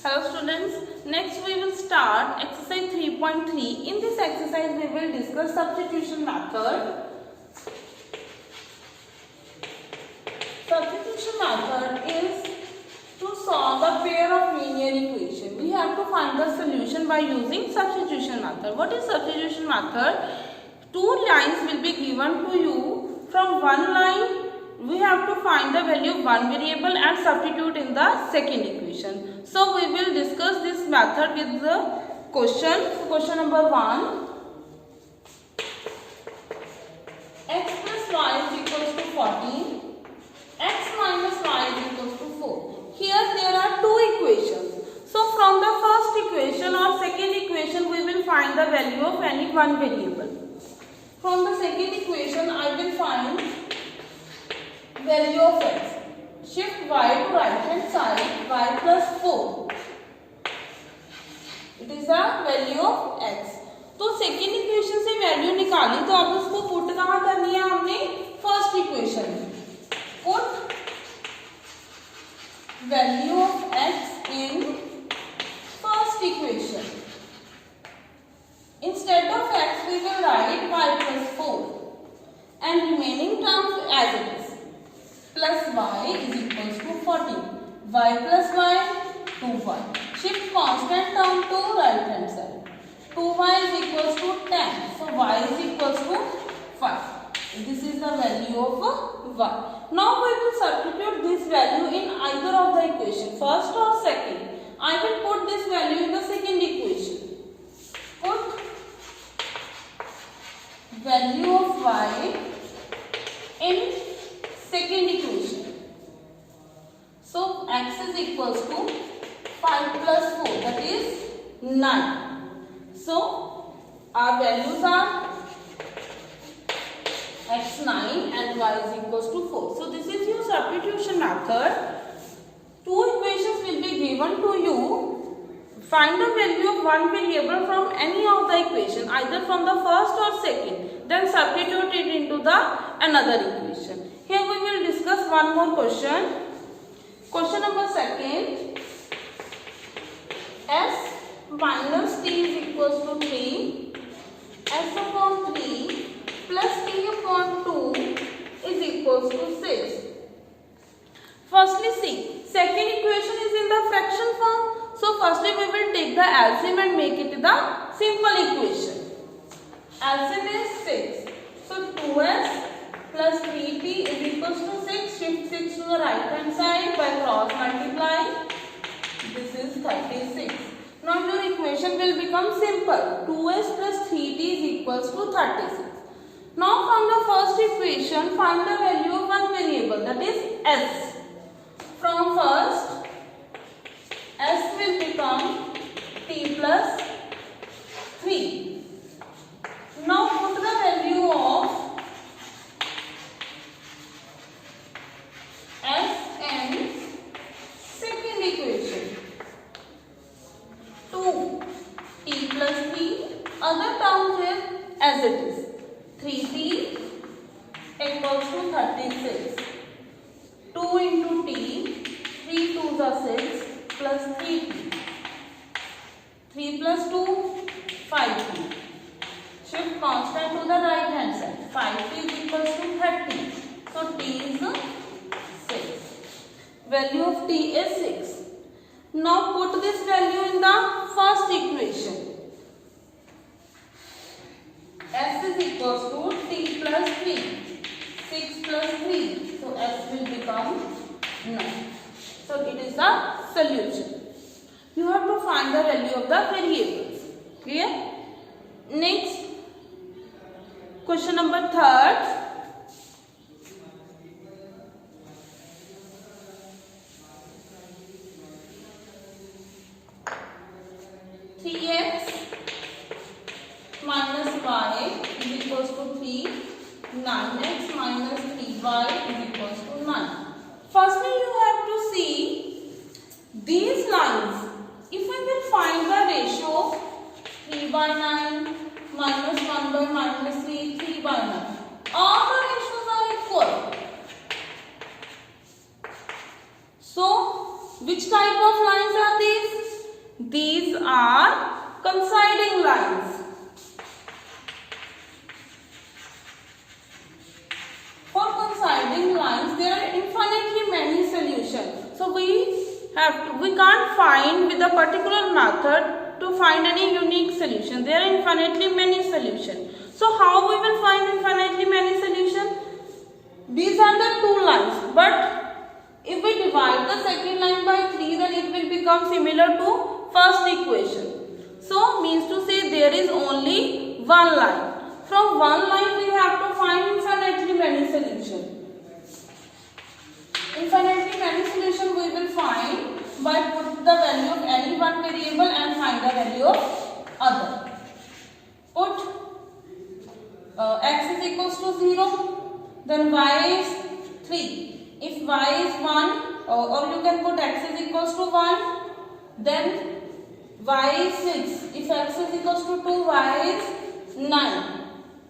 Hello students, next we will start exercise 3.3. In this exercise we will discuss substitution method. Substitution method is to solve a pair of linear equation. We have to find the solution by using substitution method. What is substitution method? Two lines will be given to you. From one line we have to find the value of one variable and substitute in the second equation. So we will discuss this method with the question. Question number 1. X plus y is equals to 14. X minus y is equals to 4. Here there are two equations. So from the first equation or second equation we will find the value of any one variable. From the second equation I will find value of x. Shift y to right hand side, y plus 4. It is the value of x. तो second equation से value निकाली तो अब उसको put कहाँ करनी है हमने फर्स्ट इक्वेशन में. Put value of x in first equation. Instead of x we will write y plus 4 and remaining terms as it is. Plus y is equals to 14. Y plus y 2y. Shift constant term to right hand side. 2y is equals to 10. So y is equals to 5. This is the value of y. Now we will substitute this value in either of the equation, first or second. I will put this value in the second equation. Put value of y in second equation. So x is equals to 5 plus 4, that is 9. So our values are x 9 and y is equals to 4. So this is your substitution method. Two equations will be given to you. Find the value of one variable from any of the equation, either from the first or second. Then substitute it into the another equation. Here we will discuss one more question. Question number 2. S minus t is equals to 3. S upon 3 plus t upon 2 is equals to 6. Firstly see, second equation is in the fraction form. So firstly we will take the LCM and make it the simple equation. LCM is 6. So 2s plus 3t is equals to 6. Shift 6 to the right hand side by cross multiply. This is 36. Now your equation will become simple. 2s plus 3t is equals to 36. Now from the first equation find the value of one variable, that is s. From first s will become t plus 3. Now put the value of s in second equation. 2 t plus 3, other terms is as it is. 3t equals to 36. 2 into t, 3 2s are 6 plus 3t. 3 plus 2, 5t. Shift constant to the right hand side. 5t is equals to 30. So t is 6. Value of t is 6. Now put this value in the first equation. S is equals to t plus 3. 6 plus 3. So s will become 9. So it is the solution. You have to find the value of the variables. Clear? Next, question number 3. 3x minus y is equals to 3. 9x minus 3y is equals to 9. Firstly, you have to see these lines. If we will find the ratio 3 by 9 minus 1 by minus 3, 3 by 9. All the ratios are equal. So, which type of lines are these? these are coinciding lines. For coinciding lines, there are infinitely many solutions. So we can't find with a particular method to find any unique solution. There are infinitely many solutions. So how we will find infinitely many solutions? These are the two lines, but if we divide the second line by 3, then it will become similar to first equation. So means to say there is only one line. From one line we have to find infinitely many solutions. Infinitely many solutions we will find by put the value of any one variable and find the value of other. Put x is equals to 0, then y is 3. If y is 1, or you can put x is equals to 1, then y is 6. If x is equals to 2, y is 9.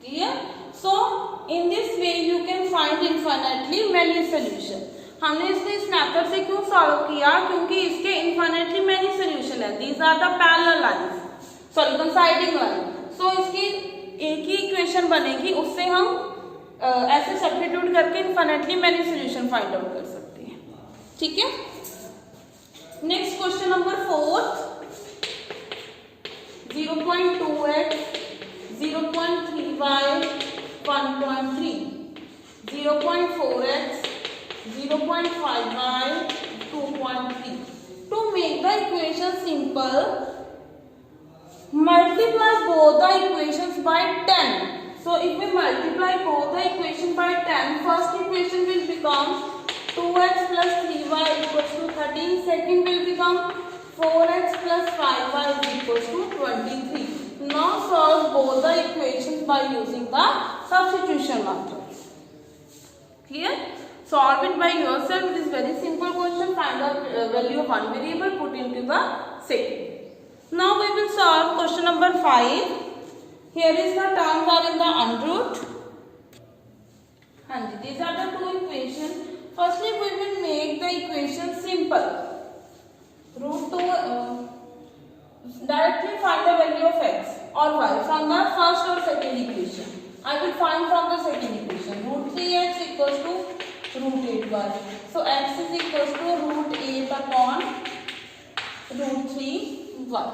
Clear? So in this way you can find infinitely many solution. हमने इसको इस method से क्यों solve किया? क्योंकि इसके infinitely many solution है. These are the parallel lines. Sorry, coinciding line. So इसकी एक ही इक्वेशन बनेगी, उससे हम ऐसे सब्स्टिट्यूट करके infinitely many solution find out कर सकते हैं. ठीक है? Next question number 4. 0.2x 0.3y 1.3, 0.4x 0.5y 2.3. To make the equation simple, multiply both the equations by 10. So if we multiply both the equation by 10, first equation will become 2x plus 3y equals to 13. Second will become 4x plus 5y is equals to 23. Now solve both the equations by using the substitution method. Clear? Solve it by yourself. It is very simple question. Find the value of one variable, put into the second. Now we will solve question number 5. Here is the terms are in the unroot. And these are the two equations. Firstly, we will make the equation simple. Root 2. Directly find the value of x or y from the first or second equation. I will find from the second equation. Root 3x equals to root 8y. So x is equals to root 8 upon root 3y.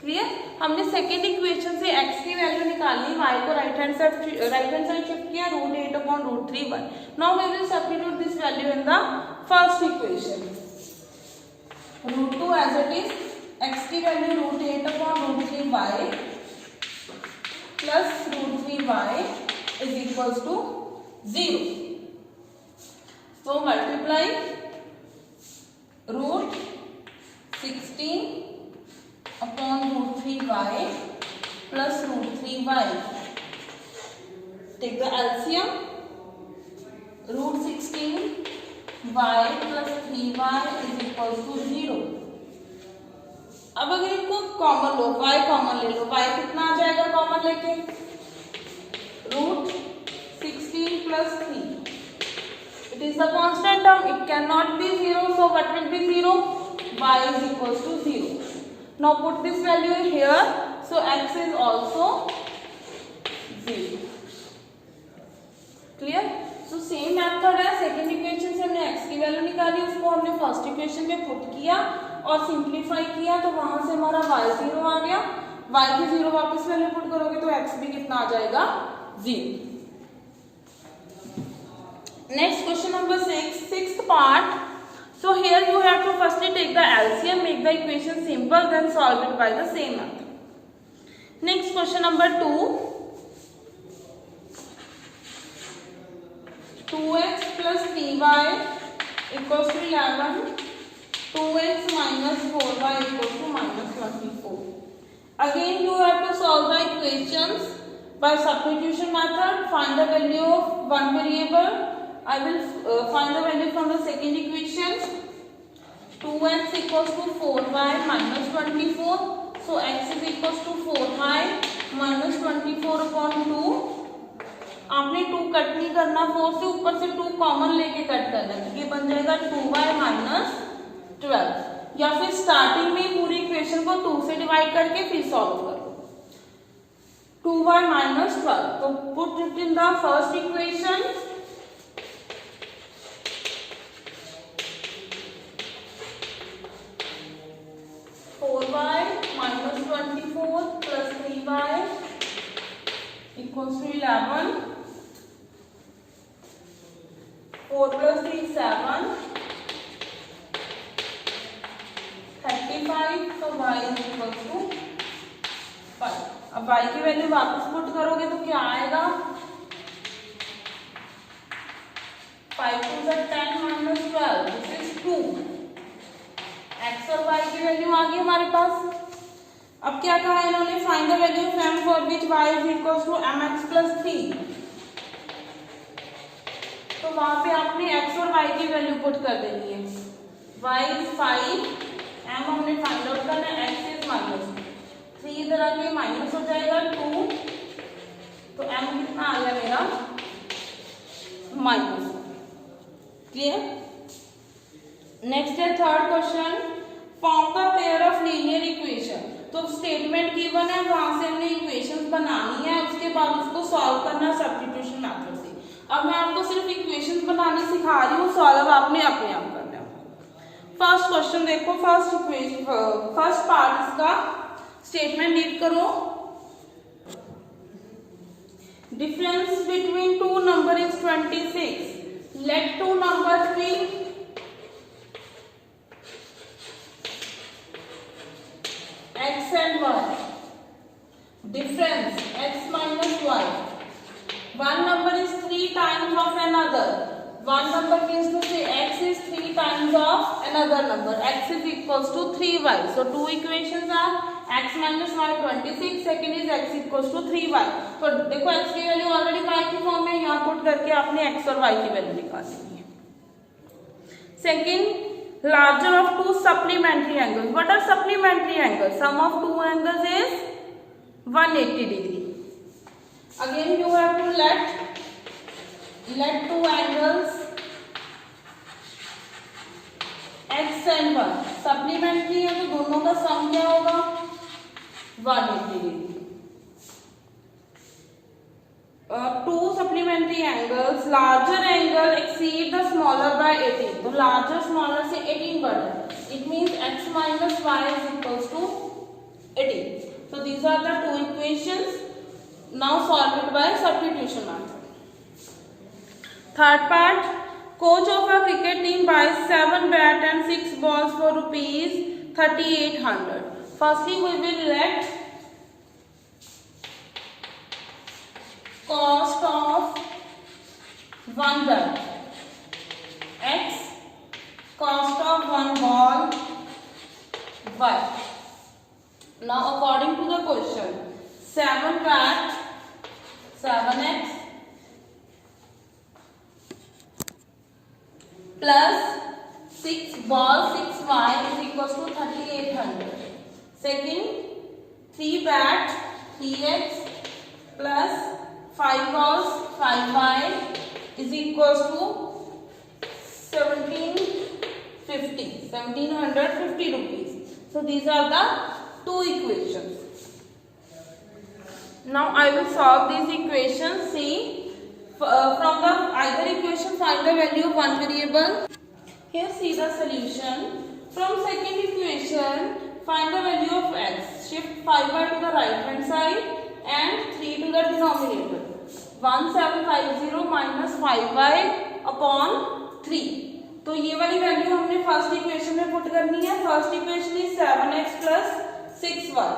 Clear? हमने second equation से x की value निकाली, y को right hand side shift किया, root 8 upon root 3y. Now we will substitute this value in the first equation. Root 2 as it is, x की value root 8 upon root 3y plus root 3y is equals to 0. So multiply root 16 upon root 3y plus root 3y. Take the LCM. Root 16 y plus 3y is equals to 0. अब अगर इनको common लो, y common ले लो, y कितना आ जाएगा common लेके? Root 16 plus 3. It is the constant term. It cannot be 0. So what will be 0? Y is equals to 0. Now put this value here. So x is also 0. Clear? So same method है. Second equation से हमने x की value निकाली, उसको हमने first equation में put किया और सिंप्लीफाई किया, तो वहां से हमारा y 0 आ गया. y की 0 वापस वैल्यू पुट करोगे तो x भी कितना आ जाएगा? 0. Next question number 6, sixth part. So here you have to firstly take the LCM, make the equation simple, then solve it by the same method. Next question number 2. 2x plus 3y equals to 11. 2x minus 4y equals to minus 24. Again you have to solve the equations by substitution method. Find the value of one variable. I will find the value from the second equation. 2x equals to 4y minus 24. So x is equals to 4y minus 24 upon 2. आपने 2 cut नहीं करना, 4 से ऊपर से 2 common लेके cut करना है, तो ये बन जाएगा 2y minus 12. या फिर स्टार्टिंग में पूरी इक्वेशन को 2 से डिवाइड करके फिर सॉल्व करो। 2y minus 12, तो put it in the first equation. minus 24 plus 3y equals to 11. 4 plus 3 7, 35, तो y is equals to 5। अब y की वैल्यू वापस पुट करोगे तो क्या आएगा? 5 to the 10 minus 12, this is 2। x और y की वैल्यू आ गई हमारे पास। अब क्या कहा इन्होंने? Find the value of m for which y is equals to mx plus 3। तो वहां पे आपने x और y की वैल्यू पुट कर देनी है। y is 5, m हमने फाइंड आउट करना है, x is -3, इधर आके माइनस हो जाएगा 2, तो m कितना आ गया मेरा? माइनस। क्लियर? नेक्स्ट है third question, form the pair of linear equation. तो स्टेटमेंट गिवन है, वहां से हमने इक्वेशंस बनानी है, उसके बाद उसको सॉल्व करना सब्स्टिट्यूशन मेथड से। अब मैं आपको सिर्फ इक्वेशंस बनाने सिखा रही हूँ, सॉल्व आपने अपने आप करना है। फर्स्ट क्वेश्चन देखो, फर्स्ट पार्ट इसका स्टेटमेंट रीड करो। Difference between two number is 26, let two numbers be x and y. Difference x minus y. One number is 3 times of another. One number means to say x is 3 times of another number. X is equals to 3y. So two equations are x minus y 26. Second is x equals to 3y. तो देखो x की value already y की form में, यहाँ put करके आपने x और y की वैल्यू निकालनी है। Second, larger of two supplementary angles. What are supplementary angles? Sum of two angles is 180 degree. Again you have to let two angles x and y supplementary है, तो दोनों का सम क्या होगा? 180 degree. Two supplementary angles, larger angle exceed the smaller by 18. तो larger smaller से 18 बढ़ रहा है. It means x minus y is equals to 18. So these are the two equations. Now solve it by substitution method. Third part, coach of a cricket team buys 7 bat and 6 balls for rupees 3800. Firstly we will let cost of one bat x, cost of one ball y. Now according to the question, 7 bat 7x plus 6 ball 6y is equals to 3800. Second, 3 bat 3x plus 5 balls 5y is equals to 1750 rupees. So these are the two equations. Now I will solve these equations. See, from the either equation find the value of one variable. Here see the solution. From second equation find the value of x. Shift 5y to the right hand side and 3 to the denominator. 1750 minus 5y upon 3. तो ये वाली value हमने first equation में put करनी है। First equation is 7x plus 6y.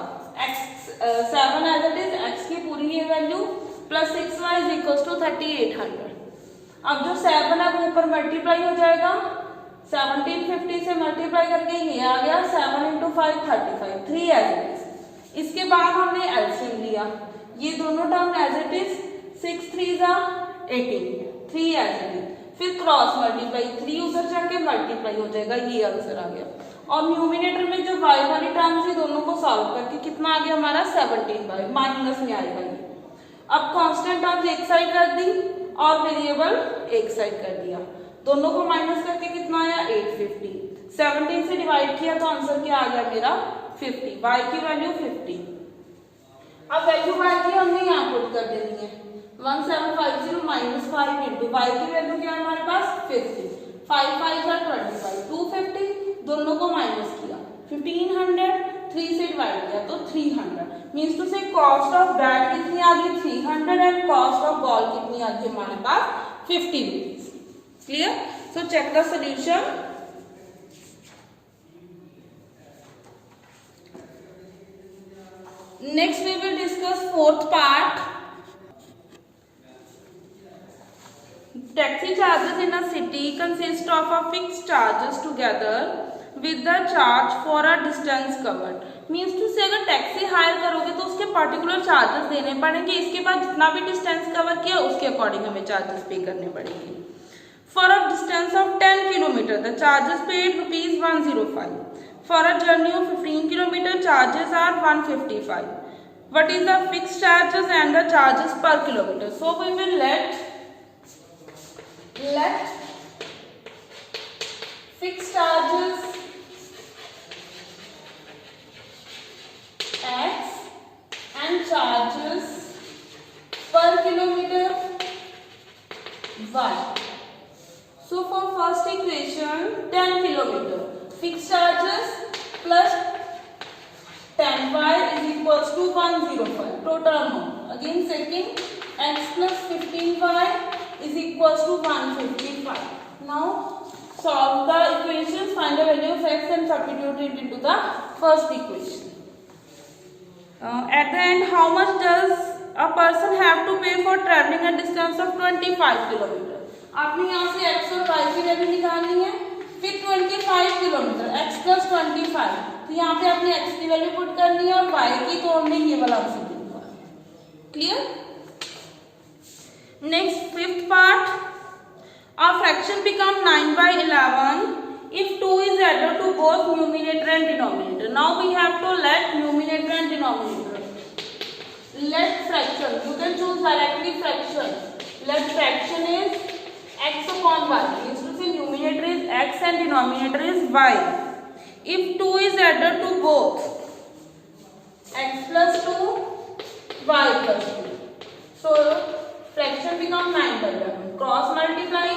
x 7 as it is, x की पूरी ये वैल्यू plus 6y is equals to 3800. अब जो 7 है वो ऊपर मल्टीप्लाई हो जाएगा, 1750 से मल्टीप्लाई करके ये आ गया 7 into 5 35, 3 एज इट इज. इसके बाद हमने एलसीएम लिया, ये दोनों term as it is, 6 3 18, 3 as it is, फिर क्रॉस मल्टीप्लाई 3 उधर जाके मल्टीप्लाई हो जाएगा, ये आंसर आ गया. और न्यूमिनेटर में जो y वाली टर्म थी दोनों को सॉल्व करके कितना आ गया हमारा 17y, माइनस में आएगा ये. अब कांस्टेंट टर्म्स एक साइड कर दी और वेरिएबल एक साइड कर दिया, दोनों को माइनस करके कितना आया 850. 17 से डिवाइड किया तो आंसर क्या आ गया मेरा 50, y की वैल्यू 50। अब वैल्यू y की हमने यहाँ पुट कर देनी है 1750 माइनस 5 इंटू y की वैल्यू क्या है हमारे पास 50, 5 5 जा 25, 250 दोनों को माइनस किया 1500, 3 से डिवाइड किया तो 300, मीन्स टू से कॉस्ट ऑफ बैट कितनी आ गई 300 एंड कॉस्ट ऑफ बॉल कितनी आ गई हमारे पास 50 rupees. Clear? So check the solution. Next we will discuss fourth part. Taxi charges in a city consist of a fixed charges together with the charge for a distance covered. Means to say अगर taxi hire करोगे तो उसके particular charges देने पड़ेंगे, इसके बाद जितना भी डिस्टेंस कवर किया उसके अकॉर्डिंग हमें चार्जेस पे करने पड़ेंगे। For a distance of 10 km, the charges paid rupees 105. For a journey of 15 km, charges are 155. What is the fixed charges and the charges per kilometer? So we will let fixed charges X and charges per kilometer Y. So for first equation 10 km, fixed charges plus 10y is equals to 105 total amount. Again second x plus 15y is equals to 155. Now solve the equations, find the value of x and substitute it into the first equation. At the end, how much does a person have to pay for traveling a distance of 25 km? आपने यहाँ से x और y की value निकालनी है, फिर 25 kilometre x plus 25, तो यहाँ पे आपने x की वैल्यू पुट करनी है और y की तो हमने ये वाला आंसर दिया। Clear? Next fifth part, a fraction become 9/11 if 2 is added to both numerator and denominator. Now we have to let numerator and denominator. Let fraction, you can choose directly fraction. Let fraction is x upon y, means to say numerator is x and denominator is y. If 2 is added to both x plus 2 y plus 2, so fraction become 9/11. Cross multiply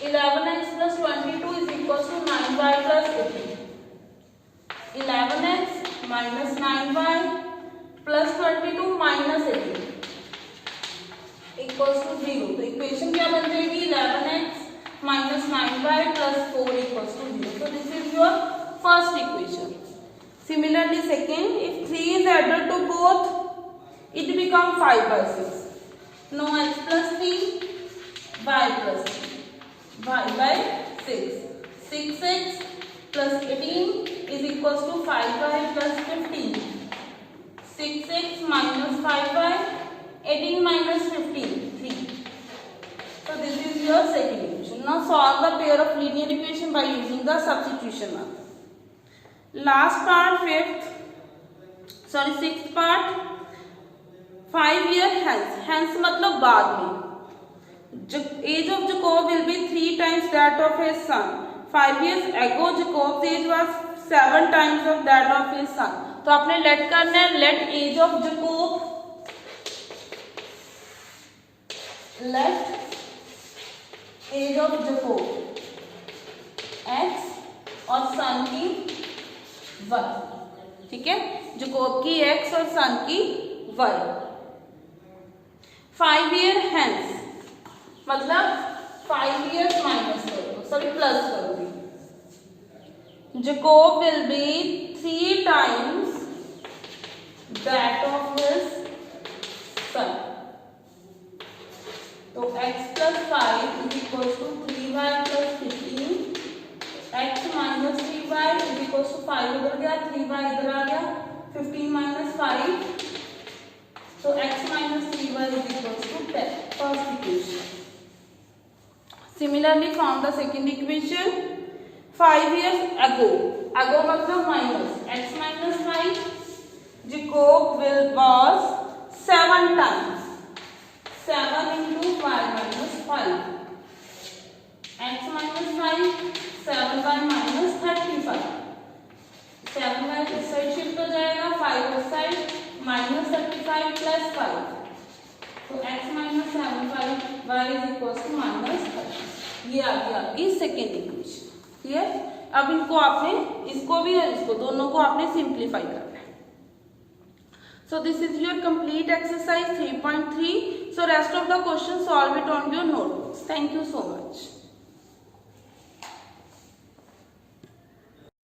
11x plus 22 is equals to 9y plus 18. 11x minus 9y plus 22 minus 18 equals to 0. तो equation क्या बन जाएगी 11x minus 9y plus 4 equals to 0. So this is your first equation. Similarly second, if 3 is added to both, it becomes 5/6. Now x plus 3, y plus 3, y by 6. 6x plus 18 is equals to 5y plus 15. 6x minus 5y, 18 minus 15, 3. So this is your second equation. Now solve the pair of linear equation by using the substitution method. Last part, sixth part, 5 year hence. Hence मतलब बाद में. Age of Jacob will be 3 times that of his son. 5 years ago Jacob's age was 7 times of that of his son. तो आपने let करना है, let age of Jacob, let age of Jacob x और son की y. ठीक है, Jacob की x और son की y. 5 year hence मतलब 5 years माइनस करो, सॉरी प्लस करोगे. Jacob will be 3 times that of his son. तो x plus 5 is equals to 3y plus 15. x minus 3y is equals to 5 इधर गया, 3y इधर आ गया, 15 minus 5. So x minus 3y is equals to 10. First equation. Similarly, found the second equation. 5 years ago मतलब minus x minus 5. Jacob was 7 times. 7 into y minus 5. X minus 5, 7y minus 35, 7y इस side shift हो जाएगा, 5 उस side, minus 35 plus 5, तो x minus 7y y is equal to minus 30। ये आ गया आपकी second equation. Clear? अब इनको आपने, इसको भी और इसको, दोनों को आपने सिंप्लीफाई करना है। So this is your complete exercise 3.3. So rest of the questions solve it on your notebooks. Thank you so much.